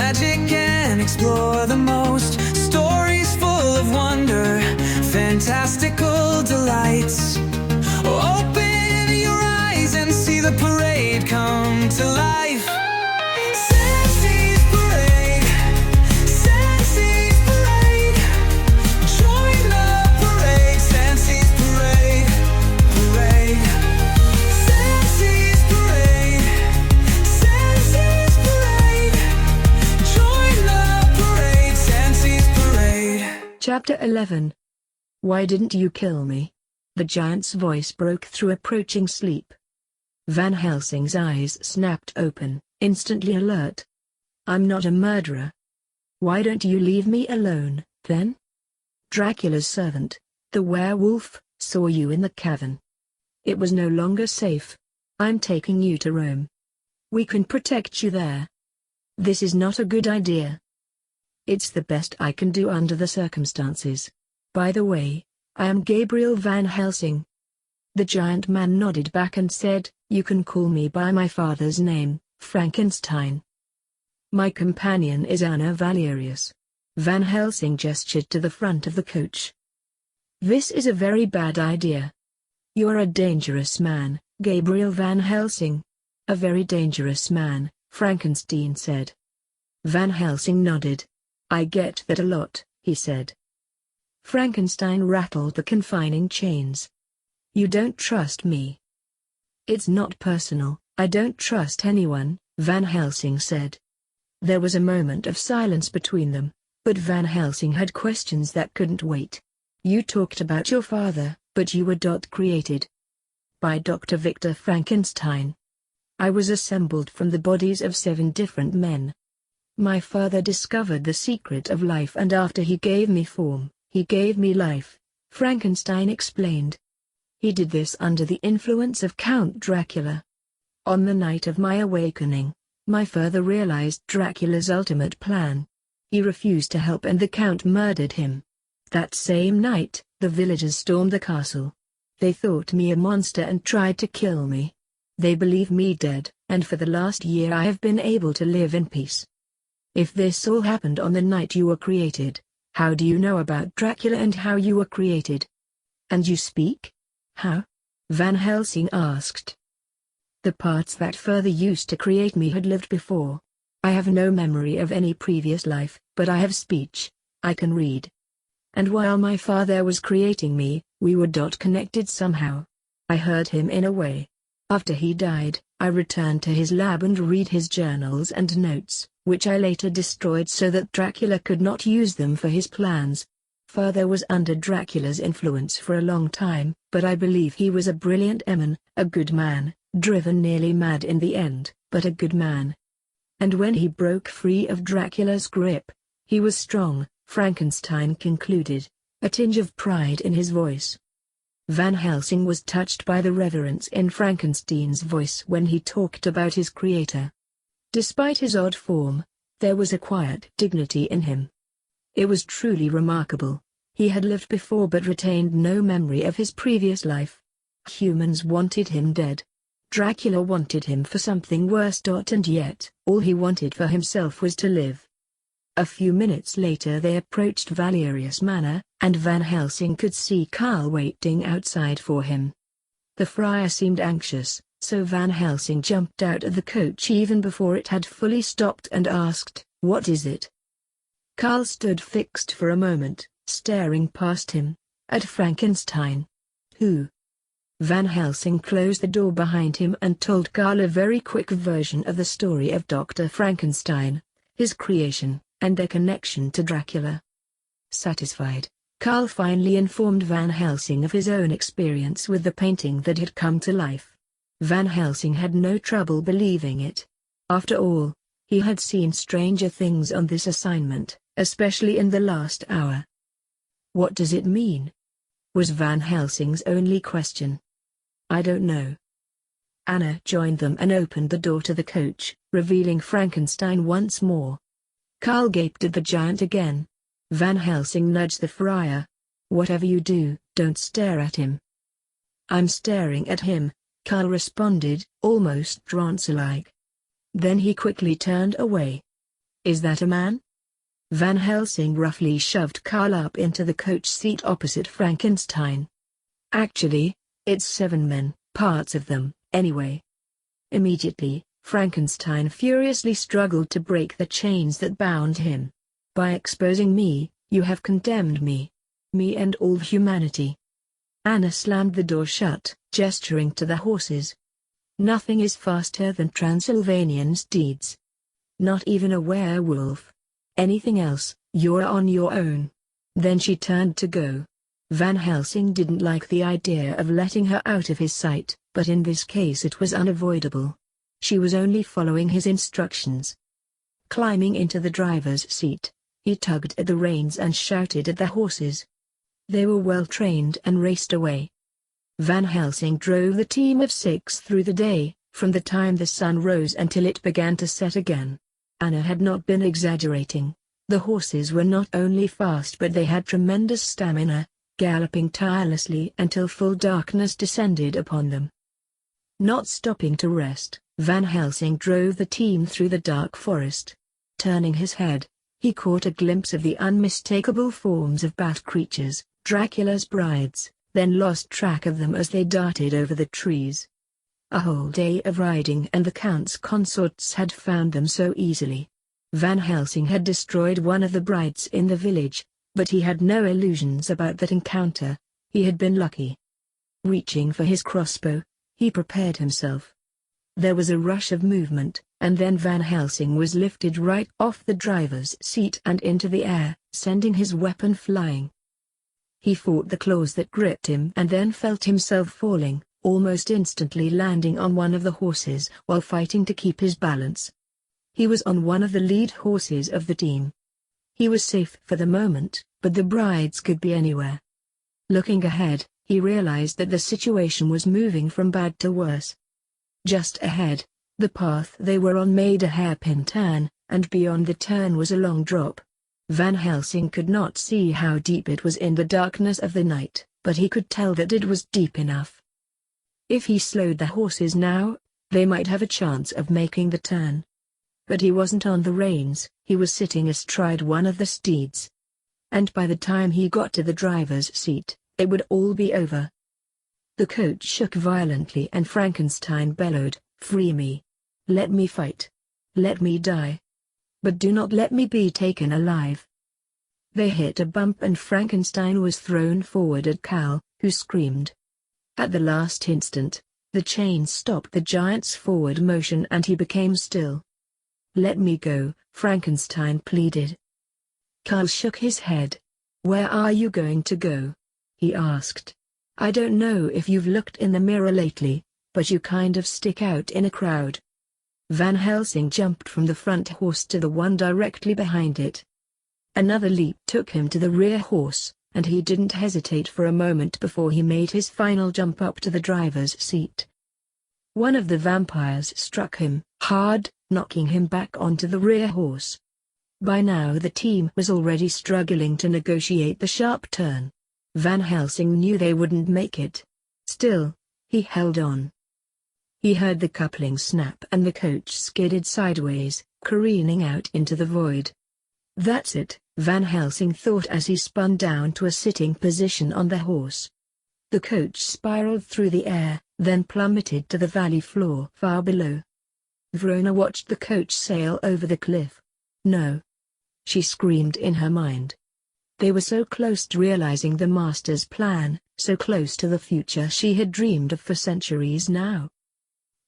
magic and explore the most. Stories full of wonder, fantastical delights. Open your eyes and see the parade come to life. Sansy's parade, Sansy's parade. Join the parade, Sansy's parade, parade. Sansy's parade, Sansy's parade. Join the parade, Sansy's parade. Chapter 11. Why didn't you kill me? The giant's voice broke through approaching sleep. Van Helsing's eyes snapped open, instantly alert. I'm not a murderer. Why don't you leave me alone, then? Dracula's servant, the werewolf, saw you in the cavern. It was no longer safe. I'm taking you to Rome. We can protect you there. This is not a good idea. It's the best I can do under the circumstances. By the way, I am Gabriel Van Helsing. The giant man nodded back and said, You can call me by my father's name, Frankenstein. My companion is Anna Valerius. Van Helsing gestured to the front of the coach. This is a very bad idea. You are a dangerous man, Gabriel Van Helsing. A very dangerous man, Frankenstein said. Van Helsing nodded. I get that a lot, he said. Frankenstein rattled the confining chains. You don't trust me. It's not personal, I don't trust anyone, Van Helsing said. There was a moment of silence between them, but Van Helsing had questions that couldn't wait. You talked about your father, but you were created by Dr. Victor Frankenstein. I was assembled from the bodies of 7 different men. My father discovered the secret of life, and after he gave me form, he gave me life, Frankenstein explained. He did this under the influence of Count Dracula. On the night of my awakening, my father realized Dracula's ultimate plan. He refused to help and the Count murdered him. That same night, the villagers stormed the castle. They thought me a monster and tried to kill me. They believe me dead, and for the last year I have been able to live in peace. If this all happened on the night you were created, how do you know about Dracula and how you were created? And you speak? How? Van Helsing asked. The parts that further used to create me had lived before. I have no memory of any previous life, but I have speech. I can read. And while my father was creating me, we were connected somehow. I heard him in a way. After he died, I returned to his lab and read his journals and notes, which I later destroyed so that Dracula could not use them for his plans. Father was under Dracula's influence for a long time, but I believe he was a brilliant man, a good man, driven nearly mad in the end, but a good man. And when he broke free of Dracula's grip, he was strong, Frankenstein concluded, a tinge of pride in his voice. Van Helsing was touched by the reverence in Frankenstein's voice when he talked about his creator. Despite his odd form, there was a quiet dignity in him. It was truly remarkable. He had lived before but retained no memory of his previous life. Humans wanted him dead. Dracula wanted him for something worse. And yet, all he wanted for himself was to live. A few minutes later they approached Valerius Manor, and Van Helsing could see Carl waiting outside for him. The friar seemed anxious, so Van Helsing jumped out of the coach even before it had fully stopped and asked, "What is it?" Carl stood fixed for a moment, staring past him, at Frankenstein. Who? Van Helsing closed the door behind him and told Carl a very quick version of the story of Dr. Frankenstein, his creation, and their connection to Dracula. Satisfied, Carl finally informed Van Helsing of his own experience with the painting that had come to life. Van Helsing had no trouble believing it. After all, he had seen stranger things on this assignment, especially in the last hour. What does it mean? Was Van Helsing's only question. I don't know. Anna joined them and opened the door to the coach, revealing Frankenstein once more. Carl gaped at the giant again. Van Helsing nudged the friar. Whatever you do, don't stare at him. I'm staring at him, Carl responded, almost trance-like. Then he quickly turned away. Is that a man? Van Helsing roughly shoved Carl up into the coach seat opposite Frankenstein. Actually, it's 7 men, parts of them, anyway. Immediately, Frankenstein furiously struggled to break the chains that bound him. By exposing me, you have condemned me. Me and all humanity. Anna slammed the door shut, gesturing to the horses. Nothing is faster than Transylvanian steeds. Not even a werewolf. Anything else, you're on your own. Then she turned to go. Van Helsing didn't like the idea of letting her out of his sight, but in this case it was unavoidable. She was only following his instructions. Climbing into the driver's seat, he tugged at the reins and shouted at the horses. They were well trained and raced away. Van Helsing drove the team of 6 through the day, from the time the sun rose until it began to set again. Anna had not been exaggerating. The horses were not only fast but they had tremendous stamina, galloping tirelessly until full darkness descended upon them. Not stopping to rest, Van Helsing drove the team through the dark forest. Turning his head, he caught a glimpse of the unmistakable forms of bat creatures, Dracula's brides, then lost track of them as they darted over the trees. A whole day of riding and the Count's consorts had found them so easily. Van Helsing had destroyed one of the brides in the village, but he had no illusions about that encounter. He had been lucky. Reaching for his crossbow, he prepared himself. There was a rush of movement, and then Van Helsing was lifted right off the driver's seat and into the air, sending his weapon flying. He fought the claws that gripped him and then felt himself falling, almost instantly landing on one of the horses while fighting to keep his balance. He was on one of the lead horses of the team. He was safe for the moment, but the brides could be anywhere. Looking ahead, he realized that the situation was moving from bad to worse. Just ahead, the path they were on made a hairpin turn, and beyond the turn was a long drop. Van Helsing could not see how deep it was in the darkness of the night, but he could tell that it was deep enough. If he slowed the horses now, they might have a chance of making the turn. But he wasn't on the reins, he was sitting astride one of the steeds. And by the time he got to the driver's seat, it would all be over. The coach shook violently and Frankenstein bellowed, "Free me! Let me fight! Let me die! But do not let me be taken alive!" They hit a bump and Frankenstein was thrown forward at Cal, who screamed. At the last instant, the chain stopped the giant's forward motion and he became still. "Let me go," Frankenstein pleaded. Carl shook his head. "Where are you going to go?" he asked. "I don't know if you've looked in the mirror lately, but you kind of stick out in a crowd." Van Helsing jumped from the front horse to the one directly behind it. Another leap took him to the rear horse, and he didn't hesitate for a moment before he made his final jump up to the driver's seat. One of the vampires struck him hard, knocking him back onto the rear horse. By now the team was already struggling to negotiate the sharp turn. Van Helsing knew they wouldn't make it. Still, he held on. He heard the coupling snap and the coach skidded sideways, careening out into the void. "That's it," Van Helsing thought as he spun down to a sitting position on the horse. The coach spiraled through the air, then plummeted to the valley floor far below. Verona watched the coach sail over the cliff. "No!" she screamed in her mind. They were so close to realizing the Master's plan, so close to the future she had dreamed of for centuries now.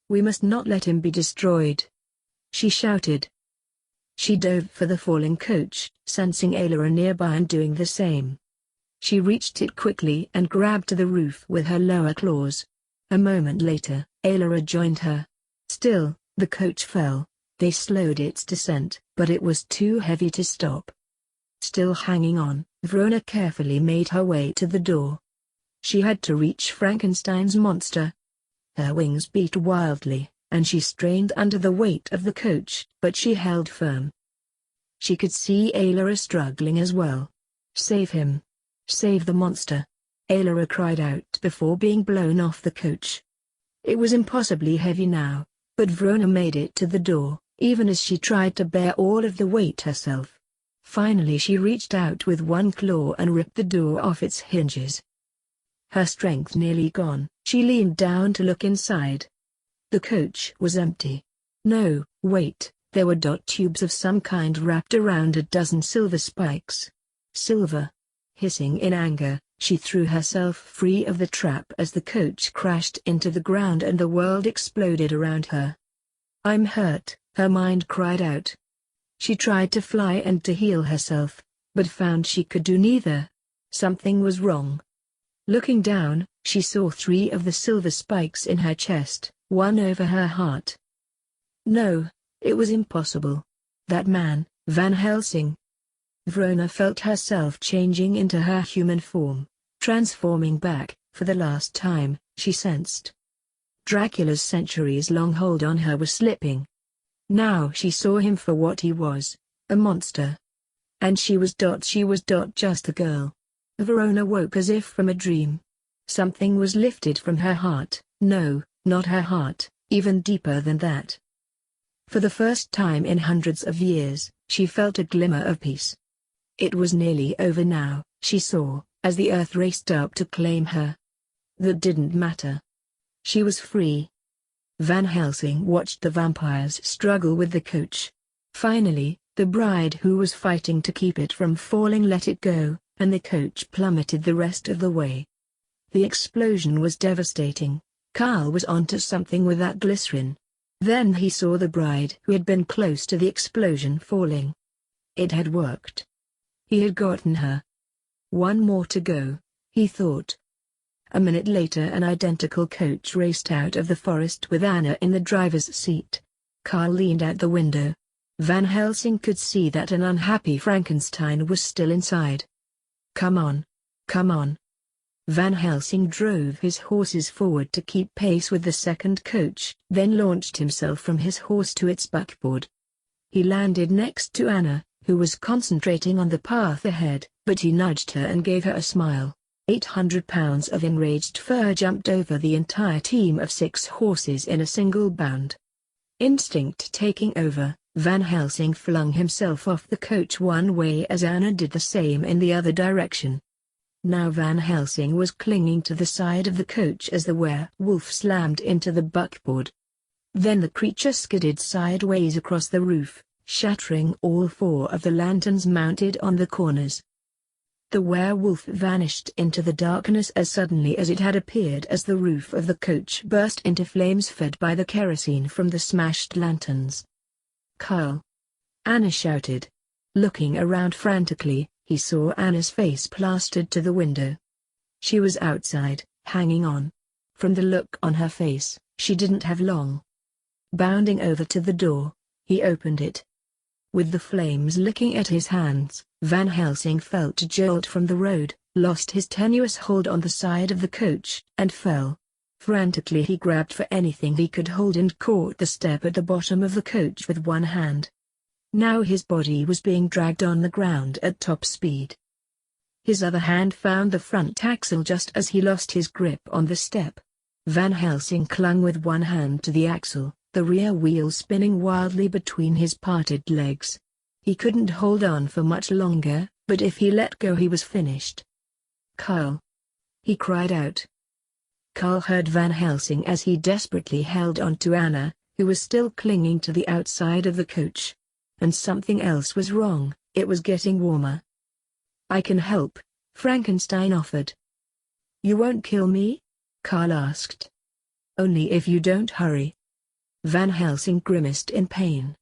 "We must not let him be destroyed," she shouted. She dove for the falling coach, sensing Ayla nearby and doing the same. She reached it quickly and grabbed to the roof with her lower claws. A moment later, Ayla joined her. Still, the coach fell. They slowed its descent, but it was too heavy to stop. Still hanging on, Verona carefully made her way to the door. She had to reach Frankenstein's monster. Her wings beat wildly, and she strained under the weight of the coach, but she held firm. She could see Ayla struggling as well. "Save him! Save the monster!" Ayla cried out before being blown off the coach. It was impossibly heavy now, but Verona made it to the door, even as she tried to bear all of the weight herself. Finally she reached out with one claw and ripped the door off its hinges. Her strength nearly gone, she leaned down to look inside. The coach was empty. No, wait, there were dot tubes of some kind wrapped around a dozen silver spikes. Silver! Hissing in anger, she threw herself free of the trap as the coach crashed into the ground and the world exploded around her. "I'm hurt," her mind cried out. She tried to fly and to heal herself, but found she could do neither. Something was wrong. Looking down, she saw 3 of the silver spikes in her chest, one over her heart. No, it was impossible. That man, Van Helsing. Verona felt herself changing into her human form, transforming back. For the last time, she sensed Dracula's centuries-long hold on her was slipping. Now she saw him for what he was, a monster. And she was just a girl. Verona woke as if from a dream. Something was lifted from her heart, no, not her heart, even deeper than that. For the first time in hundreds of years, she felt a glimmer of peace. It was nearly over now, she saw, as the earth raced up to claim her. That didn't matter. She was free. Van Helsing watched the vampires struggle with the coach. Finally, the bride who was fighting to keep it from falling let it go, and the coach plummeted the rest of the way. The explosion was devastating. Carl was onto something with that glycerin. Then he saw the bride who had been close to the explosion falling. It had worked. He had gotten her. One more to go, he thought. A minute later an identical coach raced out of the forest with Anna in the driver's seat. Carl leaned out the window. Van Helsing could see that an unhappy Frankenstein was still inside. "Come on. Come on." Van Helsing drove his horses forward to keep pace with the second coach, then launched himself from his horse to its buckboard. He landed next to Anna, who was concentrating on the path ahead, but he nudged her and gave her a smile. 800 pounds of enraged fur jumped over the entire team of 6 horses in a single bound. Instinct taking over, Van Helsing flung himself off the coach one way as Anna did the same in the other direction. Now Van Helsing was clinging to the side of the coach as the werewolf slammed into the buckboard. Then the creature skidded sideways across the roof, shattering all 4 of the lanterns mounted on the corners. The werewolf vanished into the darkness as suddenly as it had appeared as the roof of the coach burst into flames fed by the kerosene from the smashed lanterns. "Carl!" Anna shouted. Looking around frantically, he saw Anna's face plastered to the window. She was outside, hanging on. From the look on her face, she didn't have long. Bounding over to the door, he opened it. With the flames licking at his hands, Van Helsing felt a jolt from the road, lost his tenuous hold on the side of the coach, and fell. Frantically he grabbed for anything he could hold and caught the step at the bottom of the coach with one hand. Now his body was being dragged on the ground at top speed. His other hand found the front axle just as he lost his grip on the step. Van Helsing clung with one hand to the axle, the rear wheel spinning wildly between his parted legs. He couldn't hold on for much longer, but if he let go he was finished. "Carl!" he cried out. Carl heard Van Helsing as he desperately held on to Anna, who was still clinging to the outside of the coach. And something else was wrong, it was getting warmer. "I can help," Frankenstein offered. "You won't kill me?" Carl asked. "Only if you don't hurry." Van Helsing grimaced in pain.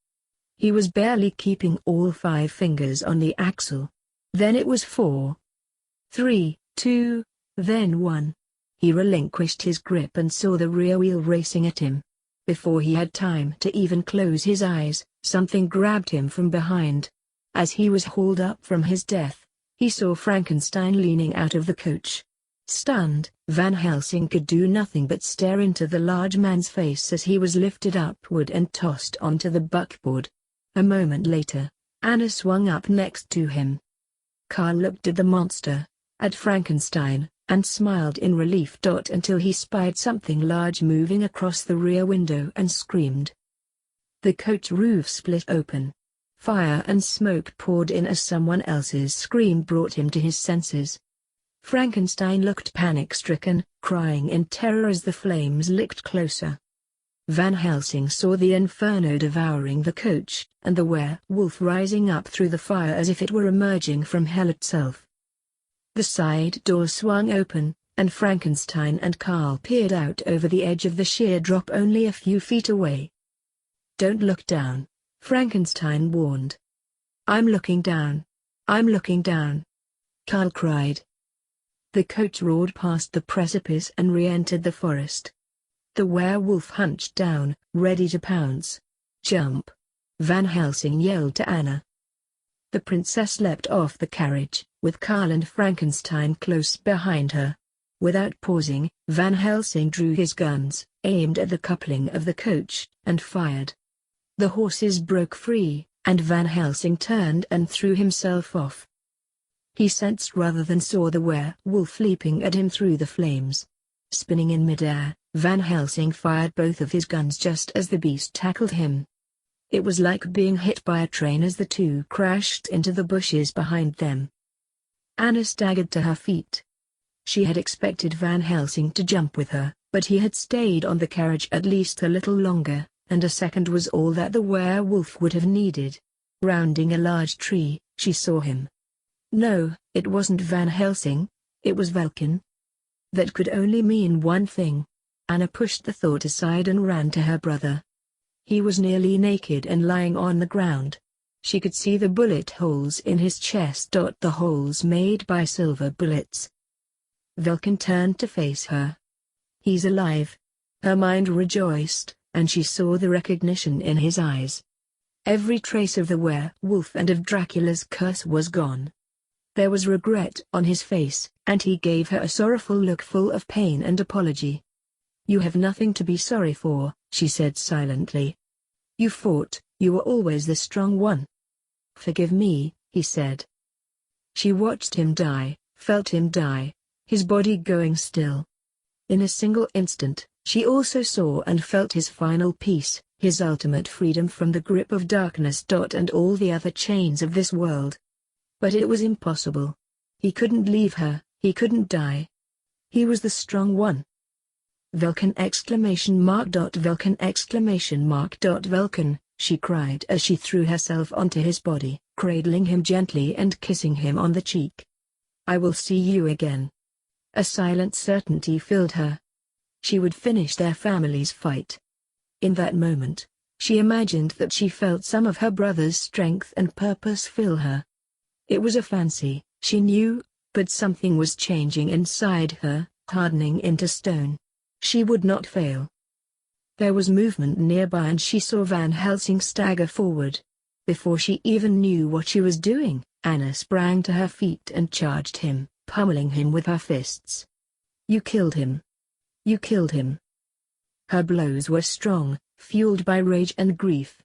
He was barely keeping all 5 fingers on the axle. Then it was 4, 3, 2, then 1. He relinquished his grip and saw the rear wheel racing at him. Before he had time to even close his eyes, something grabbed him from behind. As he was hauled up from his death, he saw Frankenstein leaning out of the coach. Stunned, Van Helsing could do nothing but stare into the large man's face as he was lifted upward and tossed onto the buckboard. A moment later, Anna swung up next to him. Carl looked at the monster, at Frankenstein, and smiled in relief. Until he spied something large moving across the rear window and screamed. The coach roof split open. Fire and smoke poured in as someone else's scream brought him to his senses. Frankenstein looked panic-stricken, crying in terror as the flames licked closer. Van Helsing saw the inferno devouring the coach, and the werewolf rising up through the fire as if it were emerging from hell itself. The side door swung open, and Frankenstein and Carl peered out over the edge of the sheer drop only a few feet away. "Don't look down," Frankenstein warned. "I'm looking down. I'm looking down," Carl cried. The coach roared past the precipice and re-entered the forest. The werewolf hunched down, ready to pounce. "Jump!" Van Helsing yelled to Anna. The princess leapt off the carriage, with Carl and Frankenstein close behind her. Without pausing, Van Helsing drew his guns, aimed at the coupling of the coach, and fired. The horses broke free, and Van Helsing turned and threw himself off. He sensed rather than saw the werewolf leaping at him through the flames. Spinning in midair, Van Helsing fired both of his guns just as the beast tackled him. It was like being hit by a train as the two crashed into the bushes behind them. Anna staggered to her feet. She had expected Van Helsing to jump with her, but he had stayed on the carriage at least a little longer, and a second was all that the werewolf would have needed. Rounding a large tree, she saw him. No, it wasn't Van Helsing, it was Velkin. That could only mean one thing. Anna pushed the thought aside and ran to her brother. He was nearly naked and lying on the ground. She could see the bullet holes in his chest. The holes made by silver bullets. Velkin turned to face her. "He's alive." Her mind rejoiced, and she saw the recognition in his eyes. Every trace of the werewolf and of Dracula's curse was gone. There was regret on his face, and he gave her a sorrowful look full of pain and apology. "You have nothing to be sorry for," she said silently. "You fought, you were always the strong one." "Forgive me," he said. She watched him die, felt him die, his body going still. In a single instant, she also saw and felt his final peace, his ultimate freedom from the grip of darkness. And all the other chains of this world. But it was impossible. He couldn't leave her, he couldn't die. He was the strong one. Velkin! Velkin! Velkin, she cried as she threw herself onto his body, cradling him gently and kissing him on the cheek. "I will see you again." A silent certainty filled her. She would finish their family's fight. In that moment, she imagined that she felt some of her brother's strength and purpose fill her. It was a fancy, she knew, but something was changing inside her, hardening into stone. She would not fail. There was movement nearby and she saw Van Helsing stagger forward. Before she even knew what she was doing, Anna sprang to her feet and charged him, pummeling him with her fists. "You killed him. You killed him." Her blows were strong, fueled by rage and grief.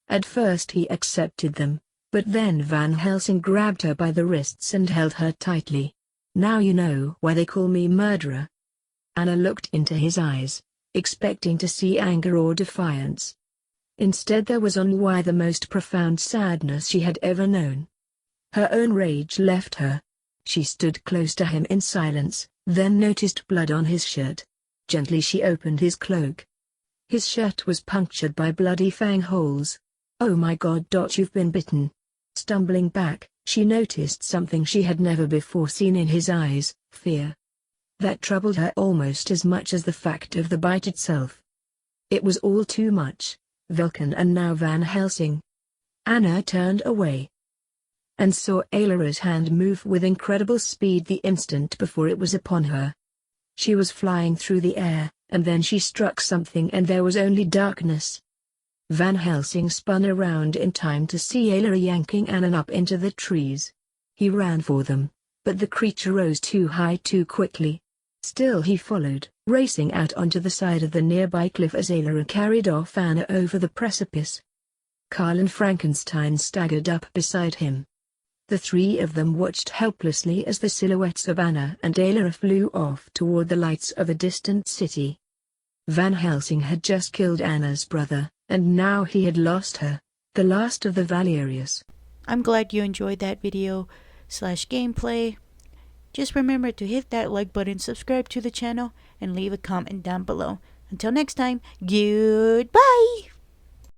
At first he accepted them, but then Van Helsing grabbed her by the wrists and held her tightly. "Now you know why they call me murderer." Anna looked into his eyes, expecting to see anger or defiance. Instead there was on why the most profound sadness she had ever known. Her own rage left her. She stood close to him in silence, then noticed blood on his shirt. Gently she opened his cloak. His shirt was punctured by bloody fang holes. "Oh my God! You've been bitten." Stumbling back, she noticed something she had never before seen in his eyes, fear. That troubled her almost as much as the fact of the bite itself. It was all too much, Velkin and now Van Helsing. Anna turned away and saw Ayla's hand move with incredible speed the instant before it was upon her. She was flying through the air, and then she struck something and there was only darkness. Van Helsing spun around in time to see Ayla yanking Anna up into the trees. He ran for them, but the creature rose too high too quickly. Still he followed, racing out onto the side of the nearby cliff as Ayla carried off Anna over the precipice. Carl and Frankenstein staggered up beside him. The three of them watched helplessly as the silhouettes of Anna and Ayla flew off toward the lights of a distant city. Van Helsing had just killed Anna's brother, And now he had lost her, the last of the Valerius. I'm glad you enjoyed that video / gameplay. Just remember to hit that like button, subscribe to the channel, and leave a comment down below. Until next time, goodbye!